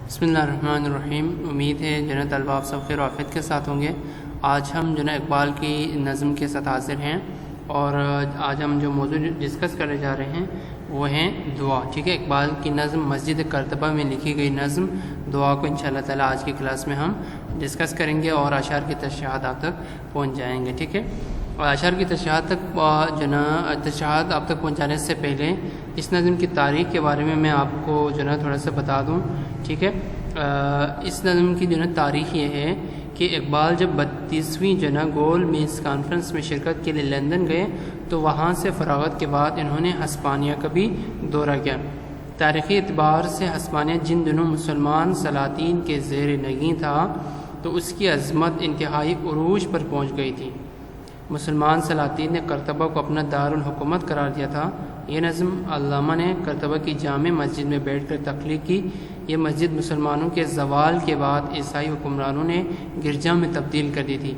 بسم اللہ الرحمن الرحیم۔ امید ہے جنت طلبہ آپ سب خیر و عافیت کے ساتھ ہوں گے۔ آج ہم اقبال کی نظم کے ساتھ حاضر ہیں اور آج ہم جو موضوع ڈسکس کرنے جا رہے ہیں وہ ہیں دعا۔ ٹھیک ہے، اقبال کی نظم مسجد کرتبہ میں لکھی گئی نظم دعا کو انشاءاللہ تعالی آج کی کلاس میں ہم ڈسکس کریں گے اور اشعار کی تشریحات آپ تک پہنچ جائیں گے۔ ٹھیک ہے، اشعار کی تشریحات آپ تک پہنچانے سے پہلے اس نظم کی تاریخ کے بارے میں میں آپ کو تھوڑا سا بتا دوں۔ ٹھیک ہے، اس نظم کی تاریخ یہ ہے کہ اقبال جب 32ویں گول میز کانفرنس میں شرکت کے لیے لندن گئے تو وہاں سے فراغت کے بعد انہوں نے ہسپانیہ کا بھی دورہ کیا۔ تاریخی اعتبار سے ہسپانیہ جن دنوں مسلمان سلاطین کے زیر نگین تھا تو اس کی عظمت انتہائی عروج پر پہنچ گئی تھی۔ مسلمان سلاطین نے کرتبہ کو اپنا دارالحکومت قرار دیا تھا۔ یہ نظم علامہ نے کرتبہ کی جامع مسجد میں بیٹھ کر تخلیق کی۔ یہ مسجد مسلمانوں کے زوال کے بعد عیسائی حکمرانوں نے گرجا میں تبدیل کر دی تھی۔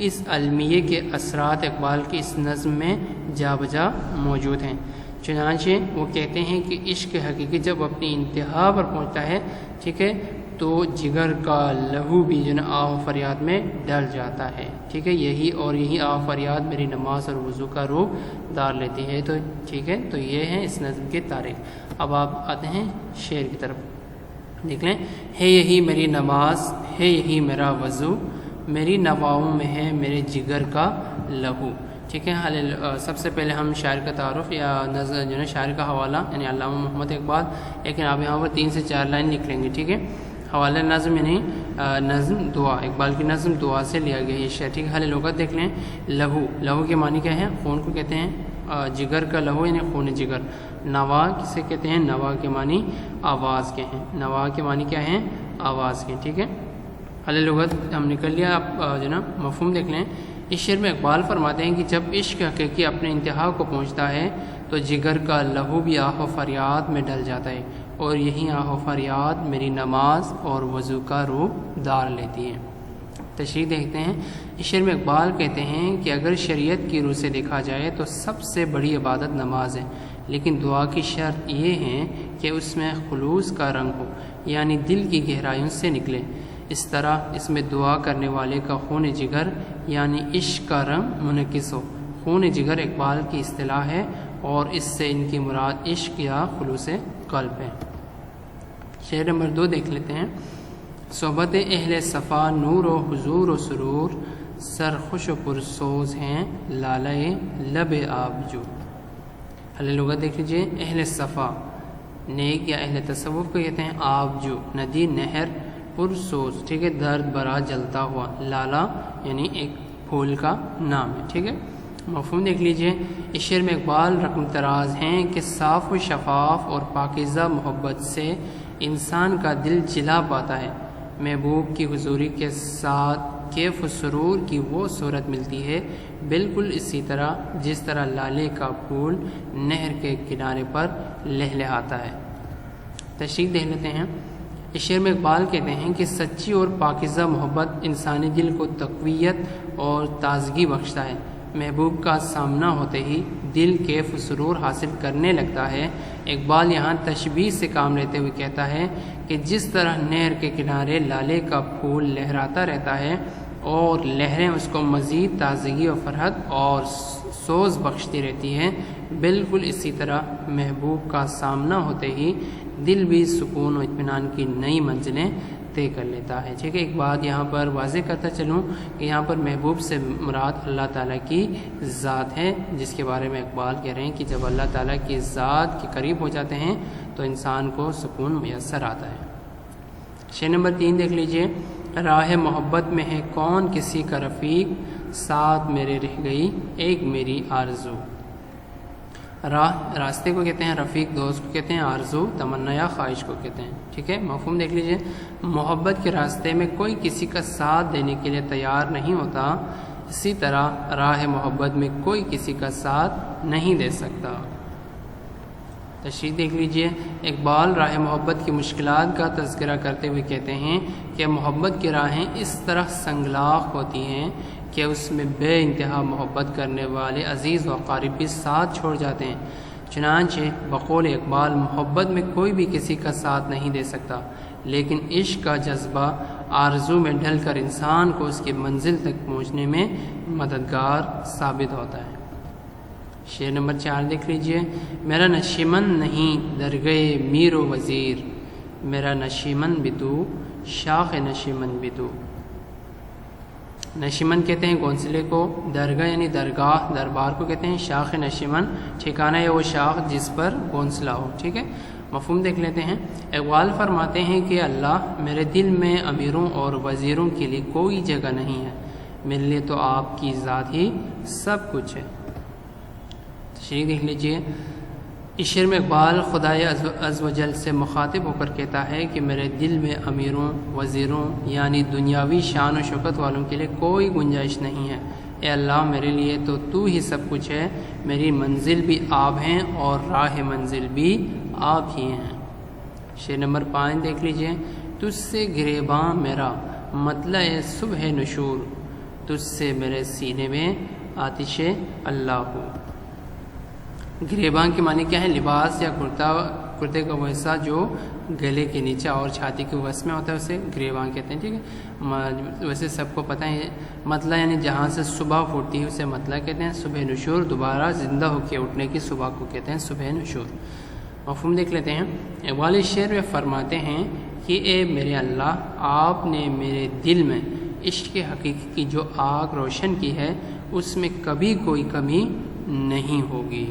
اس المیے کے اثرات اقبال کی اس نظم میں جا بجا موجود ہیں۔ چنانچہ وہ کہتے ہیں کہ عشق حقیقی جب اپنی انتہا پر پہنچتا ہے، ٹھیک ہے، تو جگر کا لہو بھی آہ و فریاد میں ڈل جاتا ہے۔ ٹھیک ہے، یہی آہ و فریاد میری نماز اور وضو کا روح دار لیتی ہے۔ تو ٹھیک ہے، تو یہ ہے اس نظم کی تاریخ۔ اب آپ آتے ہیں شعر کی طرف، دیکھ لیں۔ ہے یہی میری نماز، ہے یہی میرا وضو، میری نواؤں میں ہے میرے جگر کا لہو۔ ٹھیک ہے، سب سے پہلے ہم شاعر کا تعارف یا نظم شاعر کا حوالہ یعنی علامہ محمد اقبال، لیکن آپ یہاں پر 3 سے 4 لائن نکلیں گے۔ ٹھیک ہے، حوالہ نظم یعنی نظم دعا، اقبال کی نظم دعا سے لیا گیا یہ شعر۔ ٹھیک ہے، لغت دیکھ لیں۔ لہو کے معنی کیا ہے؟ خون کو کہتے ہیں۔ جگر کا لہو یعنی خون جگر۔ نوا کسے کہتے ہیں؟ نوا کے معنی آواز کے ہیں۔ نوا کے معنی کیا ہیں؟ آواز کے۔ ٹھیک ہے، لغت ہم نکل لیا۔ آپ مفہوم دیکھ لیں۔ اس شعر میں اقبال فرماتے ہیں کہ جب عشق حقیقی اپنے انتہا کو پہنچتا ہے تو جگر کا لہو بھی آہ و فریاد میں ڈل جاتا ہے، اور یہی آہ و فریاد میری نماز اور وضو کا روح دار لیتی ہے۔ تشریح دیکھتے ہیں۔ اس شعر میں اقبال کہتے ہیں کہ اگر شریعت کی روح سے دیکھا جائے تو سب سے بڑی عبادت نماز ہے، لیکن دعا کی شرط یہ ہے کہ اس میں خلوص کا رنگ ہو، یعنی دل کی گہرائیوں سے نکلے۔ اس طرح اس میں دعا کرنے والے کا خون جگر یعنی عشق کا رنگ منعکس ہو۔ خون جگر اقبال کی اصطلاح ہے اور اس سے ان کی مراد عشق یا خلوص قلب ہے۔ شعر نمبر 2 دیکھ لیتے ہیں۔ صحبت اہل صفا نور و حضور و سرور، سرخوش و پرسوز ہیں لالۂ لب آبجو۔ لغت دیکھ لیجیے۔ اہل صفا نیک یا اہل تصوف کو کہتے ہیں۔ آبجو ندی نہر، پرسوز ٹھیک ہے درد برا جلتا ہوا، لالا یعنی ایک پھول کا نام ہے۔ ٹھیک ہے، مفہوم دیکھ لیجئے۔ اس شعر میں اقبال رقم تراز ہیں کہ صاف و شفاف اور پاکیزہ محبت سے انسان کا دل جلا پاتا ہے۔ محبوب کی حضوری کے ساتھ کیف و سرور کی وہ صورت ملتی ہے، بالکل اسی طرح جس طرح لالے کا پھول نہر کے کنارے پر لہلہاتا ہے۔ تشریح دیکھ لیتے ہیں۔ اس شعر میں اقبال کہتے ہیں کہ سچی اور پاکیزہ محبت انسانی دل کو تقویت اور تازگی بخشتا ہے۔ محبوب کا سامنا ہوتے ہی دل کیف و سرور حاصل کرنے لگتا ہے۔ اقبال یہاں تشبیہ سے کام لیتے ہوئے کہتا ہے کہ جس طرح نہر کے کنارے لالے کا پھول لہراتا رہتا ہے اور لہریں اس کو مزید تازگی و فرحت اور سوز بخشتی رہتی ہیں، بالکل اسی طرح محبوب کا سامنا ہوتے ہی دل بھی سکون و اطمینان کی نئی منزلیں طے کر لیتا ہے۔ ٹھیک ہے، ایک بات یہاں پر واضح کرتا چلوں کہ یہاں پر محبوب سے مراد اللہ تعالیٰ کی ذات ہے، جس کے بارے میں اقبال کہہ رہے ہیں کہ جب اللہ تعالیٰ کی ذات کے قریب ہو جاتے ہیں تو انسان کو سکون میسر آتا ہے۔ شعر نمبر 3 دیکھ لیجئے۔ راہ محبت میں ہے کون کسی کا رفیق، ساتھ میرے رہ گئی ایک میری آرزو۔ راستے کو کہتے ہیں رفیق، دوست کو کہتے ہیں آرزو، تمنا یا خواہش کو کہتے ہیں۔ ٹھیک ہے، مفہوم دیکھ لیجئے۔ محبت کے راستے میں کوئی کسی کا ساتھ دینے کے لیے تیار نہیں ہوتا، اسی طرح راہ محبت میں کوئی کسی کا ساتھ نہیں دے سکتا۔ تشریح دیکھ لیجئے۔ اقبال راہ محبت کی مشکلات کا تذکرہ کرتے ہوئے کہتے ہیں کہ محبت کی راہیں اس طرح سنگلاخ ہوتی ہیں کہ اس میں بے انتہا محبت کرنے والے عزیز و اقارب بھی ساتھ چھوڑ جاتے ہیں۔ چنانچہ بقول اقبال محبت میں کوئی بھی کسی کا ساتھ نہیں دے سکتا، لیکن عشق کا جذبہ آرزو میں ڈھل کر انسان کو اس کی منزل تک پہنچنے میں مددگار ثابت ہوتا ہے۔ شعر نمبر 4 دیکھ لیجئے۔ میرا نشیمن نہیں درگئے میر و وزیر، میرا نشیمن بھی تو شاخ نشیمن بھی تو۔ نشیمن کہتے ہیں گونسلے کو، درگاہ یعنی درگاہ دربار کو کہتے ہیں، شاخ نشیمن ٹھکانہ ہے وہ شاخ جس پر گونسلہ ہو، ٹھیک ہے۔ مفہوم دیکھ لیتے ہیں۔ اقبال فرماتے ہیں کہ اللہ میرے دل میں امیروں اور وزیروں کے لیے کوئی جگہ نہیں ہے، میرے لیے تو آپ کی ذات ہی سب کچھ ہے۔ تشریح دیکھ لیجئے۔ اس شعر میں اقبال خدائے عز و جل سے مخاطب ہو کر کہتا ہے کہ میرے دل میں امیروں وزیروں یعنی دنیاوی شان و شوکت والوں کے لیے کوئی گنجائش نہیں ہے۔ اے اللہ میرے لیے تو ہی سب کچھ ہے، میری منزل بھی آپ ہیں اور راہ منزل بھی آپ ہی ہیں۔ شعر نمبر 5 دیکھ لیجئے۔ تجھ سے گریباں میرا مطلع صبح نشور، تجھ سے میرے سینے میں آتش اللہ ہو۔ گریباں کے معنی کیا ہے؟ لباس یا کرتے کا وہ حصہ جو گلے کے نیچے اور چھاتی کے وسط میں ہوتا ہے اسے گریباں کہتے ہیں، ٹھیک ہے۔ ویسے سب کو پتہ ہے مطلع یعنی جہاں سے صبح پھوٹتی ہے اسے مطلع کہتے ہیں۔ صبح نشور دوبارہ زندہ ہو کے اٹھنے کی صبح کو کہتے ہیں صبح نشور۔ مفہوم دیکھ لیتے ہیں۔ اقبال اس شعر میں فرماتے ہیں کہ اے میرے اللہ، آپ نے میرے دل میں عشق حقیقی کی جو آگ روشن کی ہے اس میں کبھی کوئی کمی نہیں ہوگی۔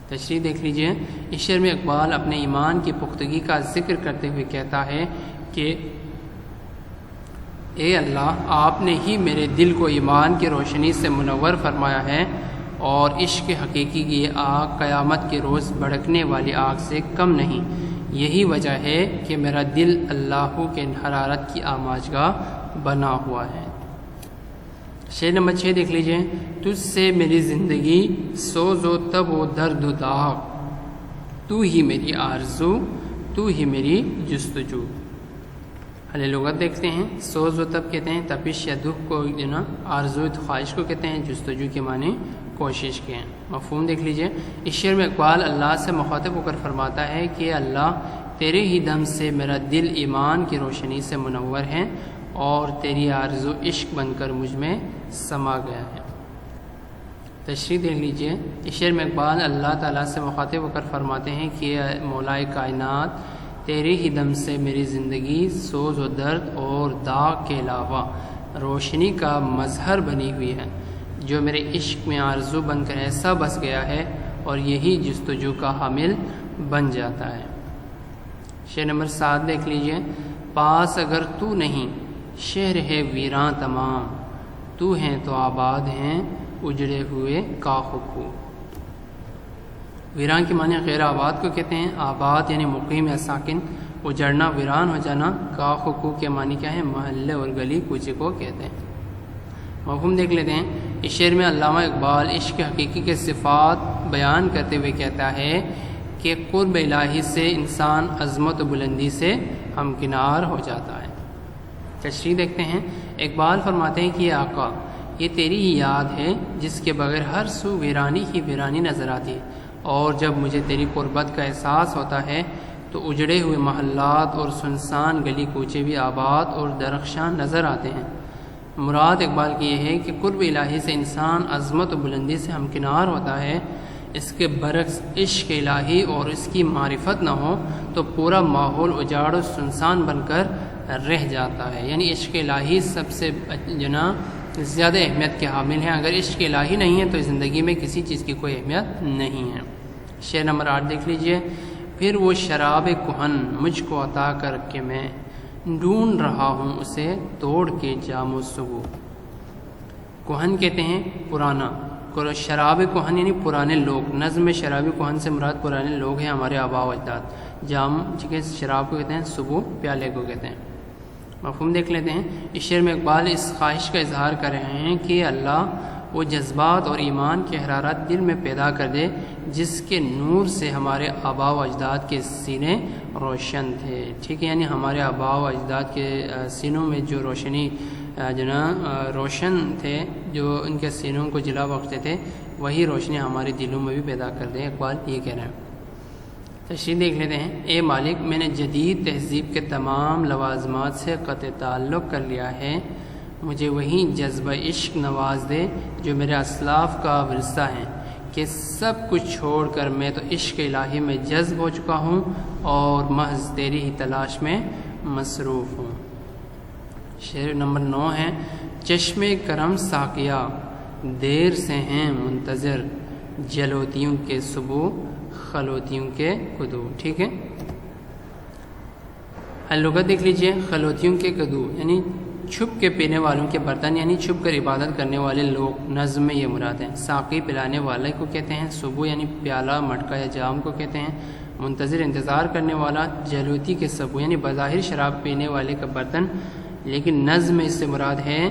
تشریح دیکھ لیجئے۔ اس شعر میں اقبال اپنے ایمان کی پختگی کا ذکر کرتے ہوئے کہتا ہے کہ اے اللہ، آپ نے ہی میرے دل کو ایمان کی روشنی سے منور فرمایا ہے اور عشق حقیقی کی یہ آگ قیامت کے روز بھڑکنے والی آگ سے کم نہیں۔ یہی وجہ ہے کہ میرا دل اللہ کے حرارت کی آماجگاہ بنا ہوا ہے۔ شعر نمبر 6 دیکھ لیجئے۔ تجھ سے میری زندگی سوز و تب و درد و داغ، تو ہی میری آرزو، تو ہی میری جستجو۔ حل لغت دیکھتے ہیں۔ سوز و تب کہتے ہیں تپش یا دکھ کو، آرزو خواہش کو کہتے ہیں، جستجو کے معنی کوشش کے ہیں۔ مفہوم دیکھ لیجئے۔ اس شعر میں اقبال اللہ سے مخاطب ہو کر فرماتا ہے کہ اللہ تیرے ہی دم سے میرا دل ایمان کی روشنی سے منور ہے اور تیری آرزو عشق بن کر مجھ میں سما گیا ہے۔ تشریح دیکھ لیجئے۔ اس شعر میں اقبال اللہ تعالیٰ سے مخاطب ہو کر فرماتے ہیں کہ مولائے کائنات تیرے ہی دم سے میری زندگی سوز و درد اور داغ کے علاوہ روشنی کا مظہر بنی ہوئی ہے، جو میرے عشق میں آرزو بن کر ایسا بس گیا ہے اور یہی جستجو کا حامل بن جاتا ہے۔ شعر نمبر 7 دیکھ لیجئے۔ پاس اگر تو نہیں شہر ہے ویراں تمام، تو ہیں تو آباد ہیں اجڑے ہوئے کاخ و کو۔ ویران کے معنی غیر آباد کو کہتے ہیں، آباد یعنی مقیم یا ساکن، اجڑنا ویران ہو جانا۔ کاخ و کو کے معنی کیا ہے؟ محلے اور گلی کوچے کو کہتے ہیں۔ مفہوم دیکھ لیتے ہیں۔ اس شعر میں علامہ اقبال عشق حقیقی کے صفات بیان کرتے ہوئے کہتا ہے کہ قرب الہی سے انسان عظمت و بلندی سے ہمکنار ہو جاتا ہے۔ تشریح دیکھتے ہیں۔ اقبال فرماتے ہیں کہ یہ آقا، یہ تیری ہی یاد ہے جس کے بغیر ہر سو ویرانی ہی ویرانی نظر آتی ہے، اور جب مجھے تیری قربت کا احساس ہوتا ہے تو اجڑے ہوئے محلات اور سنسان گلی کوچے بھی آباد اور درخشاں نظر آتے ہیں۔ مراد اقبال کی یہ ہے کہ قرب الہی سے انسان عظمت و بلندی سے ہمکنار ہوتا ہے، اس کے برعکس عشق الہی اور اس کی معرفت نہ ہو تو پورا ماحول اجاڑ و سنسان بن کر رہ جاتا ہے۔ یعنی عشق الہی سب سے زیادہ اہمیت کے حامل ہیں۔ اگر عشق الہی نہیں ہے تو زندگی میں کسی چیز کی کوئی اہمیت نہیں ہے۔ شعر نمبر 8 دیکھ لیجئے۔ پھر وہ شراب کہن مجھ کو عطا کر کے میں ڈھونڈ رہا ہوں اسے توڑ کے جام و سبو۔ کہن کہتے ہیں پرانا، شراب کہن یعنی پرانے لوگ۔ نظم میں شراب کہن سے مراد پرانے لوگ ہیں، ہمارے آباء و اجداد۔ جام ٹھیک ہے، شراب کو کہتے ہیں، سبو پیالے کو کہتے ہیں۔ مفہوم دیکھ لیتے ہیں۔ اس شعر میں اقبال اس خواہش کا اظہار کر رہے ہیں کہ اللہ وہ جذبات اور ایمان کی حرارت دل میں پیدا کر دے جس کے نور سے ہمارے آباء و اجداد کے سینے روشن تھے۔ ٹھیک ہے، یعنی ہمارے آباء و اجداد کے سینوں میں جو روشنی روشن تھے، جو ان کے سینوں کو جلا بخشتے تھے، وہی روشنی ہمارے دلوں میں بھی پیدا کر دیں۔ اقبال یہ کہہ رہے ہیں۔ تشریح دیکھ لیتے ہیں۔ اے مالک، میں نے جدید تہذیب کے تمام لوازمات سے قطع تعلق کر لیا ہے، مجھے وہی جذبہ عشق نواز دے جو میرے اسلاف کا ورثہ ہے، کہ سب کچھ چھوڑ کر میں تو عشق الہی میں جذب ہو چکا ہوں اور محض تیری ہی تلاش میں مصروف ہوں۔ شعر نمبر 9 ہے، چشم کرم ساقیہ دیر سے ہیں منتظر، جلوتیوں کے صبح خلوتیوں کے کدو۔ ٹھیک ہے، لغت دیکھ لیجئے۔ خلوتیوں کے کدو یعنی چھپ کے پینے والوں کے برتن، یعنی چھپ کر عبادت کرنے والے لوگ، نظم میں یہ مراد ہے۔ ساقی پلانے والے کو کہتے ہیں، صبح یعنی پیالہ مٹکا یا جام کو کہتے ہیں، منتظر انتظار کرنے والا، جلوتی کے صبح یعنی بظاہر شراب پینے والے کا برتن، لیکن نظم میں اس سے مراد ہے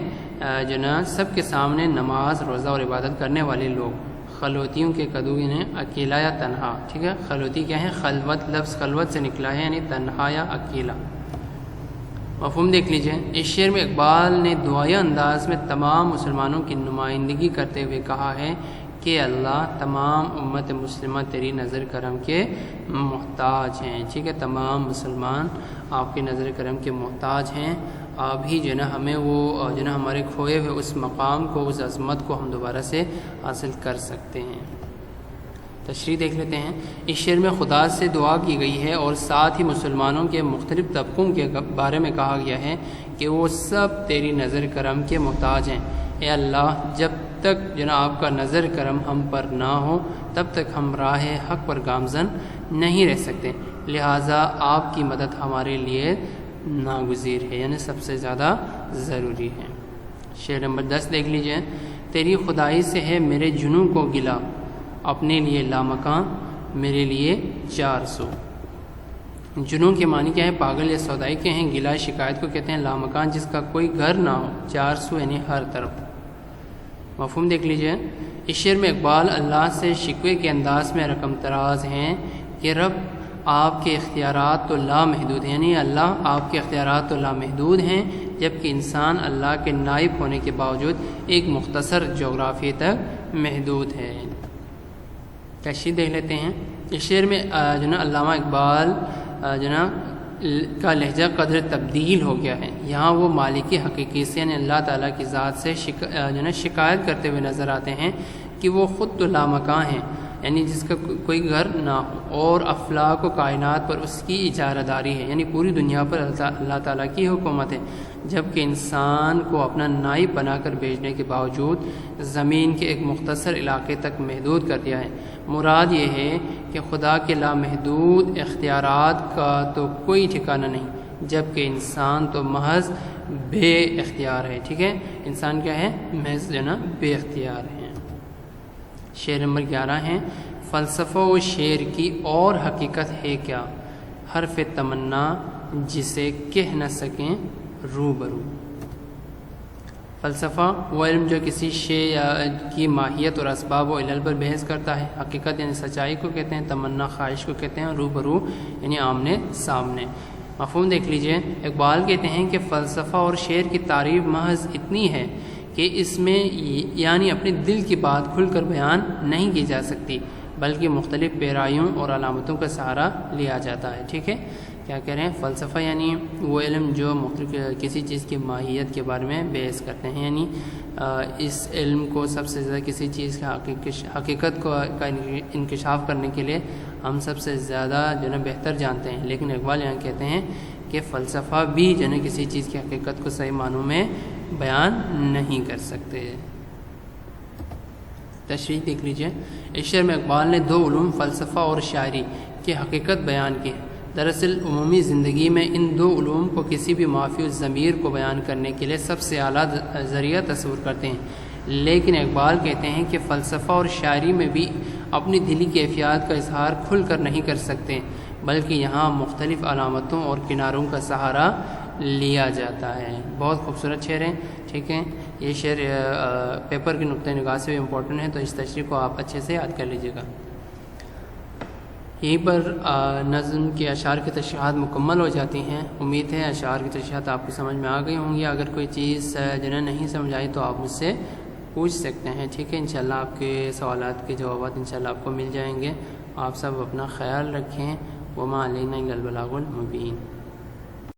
جو نا سب کے سامنے نماز روزہ اور عبادت کرنے والے لوگ۔ خلوتیوں کے کدو یعنی اکیلا یا تنہا۔ ٹھیک ہے، خلوتی کیا ہے؟ خلوت، لفظ خلوت سے نکلا ہے، یعنی تنہا یا اکیلا۔ مفہوم دیکھ لیجئے۔ اس شعر میں اقبال نے دعائیہ انداز میں تمام مسلمانوں کی نمائندگی کرتے ہوئے کہا ہے کہ اللہ، تمام امت مسلمہ تیری نظر کرم کے محتاج ہیں۔ ٹھیک ہے، تمام مسلمان آپ کے نظر کرم کے محتاج ہیں۔ ابھی جو نا ہمیں وہ جو نا ہمارے کھوئے ہوئے اس مقام کو، اس عظمت کو ہم دوبارہ سے حاصل کر سکتے ہیں۔ تشریح دیکھ لیتے ہیں۔ اس شعر میں خدا سے دعا کی گئی ہے اور ساتھ ہی مسلمانوں کے مختلف طبقوں کے بارے میں کہا گیا ہے کہ وہ سب تیری نظر کرم کے محتاج ہیں۔ اے اللہ، جب تک جو نا آپ کا نظر کرم ہم پر نہ ہو تب تک ہم راہ حق پر گامزن نہیں رہ سکتے، لہٰذا آپ کی مدد ہمارے لیے ناگزیر ہے، یعنی سب سے زیادہ ضروری ہے۔ شعر نمبر 10 دیکھ لیجئے۔ تیری خدائی سے ہے میرے جنوں کو گلا، اپنے لیے لامکاں میرے لیے 400۔ جنوں کے معنی کیا ہے؟ پاگل یا سودائی کے ہیں۔ گلا شکایت کو کہتے ہیں، لامکان جس کا کوئی گھر نہ ہو، 400 یعنی ہر طرف۔ مفہوم دیکھ لیجئے۔ اس شعر میں اقبال اللہ سے شکوے کے انداز میں رقم تراز ہیں کہ رب، آپ کے اختیارات تو لامحدود ہیں، یعنی اللہ آپ کے اختیارات تو لامحدود ہیں، جبکہ انسان اللہ کے نائب ہونے کے باوجود ایک مختصر جغرافیے تک محدود ہے۔ تشریح دیکھ لیتے ہیں۔ اس شعر میں جو نا علامہ اقبال جو نا کا لہجہ قدر تبدیل ہو گیا ہے۔ یہاں وہ مالکی حقیقی سے یعنی اللہ تعالیٰ کی ذات سے جو نا شکایت کرتے ہوئے نظر آتے ہیں کہ وہ خود تو لامکاں ہیں، یعنی جس کا کوئی گھر نہ ہو، اور افلاک و کائنات پر اس کی اجارہ داری ہے، یعنی پوری دنیا پر اللہ تعالیٰ کی حکومت ہے، جبکہ انسان کو اپنا نائب بنا کر بھیجنے کے باوجود زمین کے ایک مختصر علاقے تک محدود کر دیا ہے۔ مراد یہ ہے کہ خدا کے لامحدود اختیارات کا تو کوئی ٹھکانہ نہیں، جبکہ انسان تو محض بے اختیار ہے۔ ٹھیک ہے، انسان کیا ہے؟ محض جو نا بے اختیار ہے۔ شعر نمبر 11 ہے، فلسفہ و شعر کی اور حقیقت ہے کیا، حرف تمنا جسے کہہ نہ سکیں روبرو۔ فلسفہ وہ علم جو کسی شے کی ماہیت اور اسباب و علل پر بحث کرتا ہے۔ حقیقت یعنی سچائی کو کہتے ہیں، تمنا خواہش کو کہتے ہیں، روبرو یعنی آمنے سامنے۔ مفہوم دیکھ لیجئے۔ اقبال کہتے ہیں کہ فلسفہ اور شعر کی تعریف محض اتنی ہے کہ اس میں یعنی اپنے دل کی بات کھل کر بیان نہیں کی جا سکتی، بلکہ مختلف پیرایوں اور علامتوں کا سہارا لیا جاتا ہے۔ ٹھیک ہے، کیا کہہ رہے ہیں؟ فلسفہ یعنی وہ علم جو مختلف کسی چیز کی ماہیت کے بارے میں بحث کرتے ہیں، یعنی اس علم کو سب سے زیادہ کسی چیز کی حقیقت کا انکشاف کرنے کے لیے ہم سب سے زیادہ جو ہے بہتر جانتے ہیں، لیکن اقبال یہاں کہتے ہیں کہ فلسفہ بھی جو ہے کسی چیز کی حقیقت کو صحیح معنوں میں بیان نہیں کر سکتے۔ تشریح دیکھ لیجئے۔ اس شعر میں اقبال نے 2 علوم فلسفہ اور شاعری کی حقیقت بیان کی ہے۔ دراصل عمومی زندگی میں ان 2 علوم کو کسی بھی معافی الضمیر کو بیان کرنے کے لیے سب سے اعلیٰ ذریعہ تصور کرتے ہیں، لیکن اقبال کہتے ہیں کہ فلسفہ اور شاعری میں بھی اپنی دلی کیفیات کا اظہار کھل کر نہیں کر سکتے، بلکہ یہاں مختلف علامتوں اور کناروں کا سہارا لیا جاتا ہے۔ بہت خوبصورت شعر ہے۔ ٹھیک ہے، یہ شعر پیپر کے نقطۂ نگاہ سے بھی امپورٹنٹ ہے، تو اس تشریح کو آپ اچھے سے یاد کر لیجیے گا۔ یہیں پر نظم کے اشعار کی تشریحات مکمل ہو جاتی ہیں۔ امید ہے اشعار کی تشریحات آپ کو سمجھ میں آ گئی ہوں گی۔ اگر کوئی چیز جنہیں نہیں سمجھ آئی تو آپ مجھ سے پوچھ سکتے ہیں۔ ٹھیک ہے، انشاءاللہ آپ کے سوالات کے جوابات انشاءاللہ آپ کو مل جائیں گے۔ آپ سب اپنا خیال رکھیں۔ وما علینا الا البلاغ المبین۔